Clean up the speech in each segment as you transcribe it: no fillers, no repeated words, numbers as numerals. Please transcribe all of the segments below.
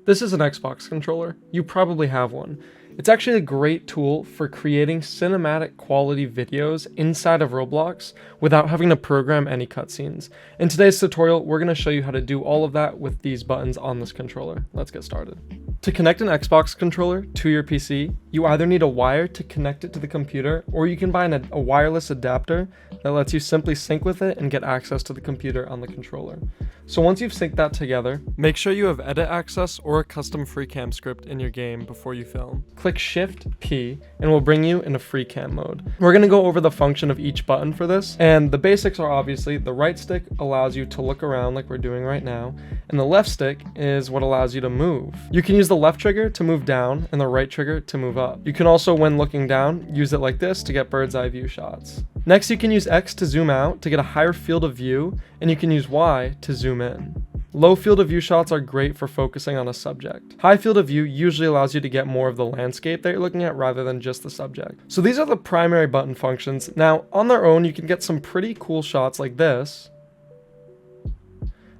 This is an Xbox controller. You probably have one. It's actually a great tool for creating cinematic quality videos inside of Roblox without having to program any cutscenes. In today's tutorial, we're going to show you how to do all of that with these buttons on this controller. Let's get started. To connect an Xbox controller to your PC, you either need a wire to connect it to the computer, or you can buy a wireless adapter that lets you simply sync with it and get access to the computer on the controller. So once you've synced that together, make sure you have edit access or a custom free cam script in your game before you film. Click Shift P and we'll bring you into free cam mode. We're going to go over the function of each button for this, and the basics are obviously the right stick allows you to look around like we're doing right now, and the left stick is what allows you to move. You can use the left trigger to move down and the right trigger to move up. You can also, when looking down, use it like this to get bird's eye view shots. Next, you can use X to zoom out to get a higher field of view, and you can use Y to zoom in. Low field of view shots are great for focusing on a subject. High field of view usually allows you to get more of the landscape that you're looking at rather than just the subject. So these are the primary button functions. Now, on their own, you can get some pretty cool shots like this.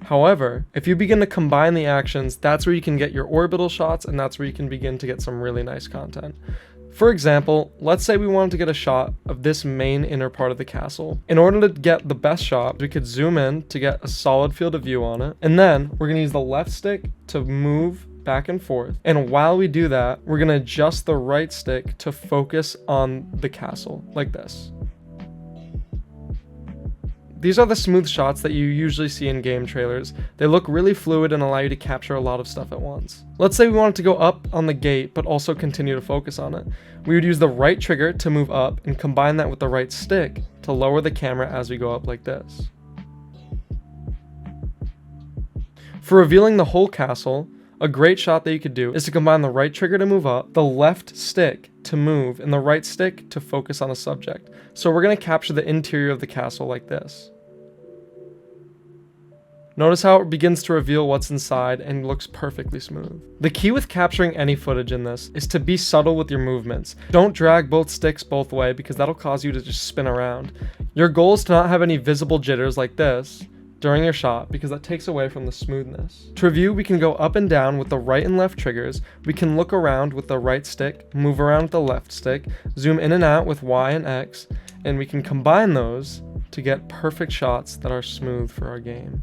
However, if you begin to combine the actions, that's where you can get your orbital shots, and that's where you can begin to get some really nice content. For example, let's say we wanted to get a shot of this main inner part of the castle. In order to get the best shot, we could zoom in to get a solid field of view on it, and then we're going to use the left stick to move back and forth. And while we do that, we're going to adjust the right stick to focus on the castle, like this. These are the smooth shots that you usually see in game trailers. They look really fluid and allow you to capture a lot of stuff at once. Let's say we wanted to go up on the gate, but also continue to focus on it. We would use the right trigger to move up and combine that with the right stick to lower the camera as we go up like this. For revealing the whole castle, a great shot that you could do is to combine the right trigger to move up, the left stick to move, and the right stick to focus on a subject. So we're going to capture the interior of the castle like this. Notice how it begins to reveal what's inside and looks perfectly smooth. The key with capturing any footage in this is to be subtle with your movements. Don't drag both sticks both way because that'll cause you to just spin around. Your goal is to not have any visible jitters like this during your shot because that takes away from the smoothness. To review, we can go up and down with the right and left triggers. We can look around with the right stick, move around with the left stick, zoom in and out with Y and X, and we can combine those to get perfect shots that are smooth for our game.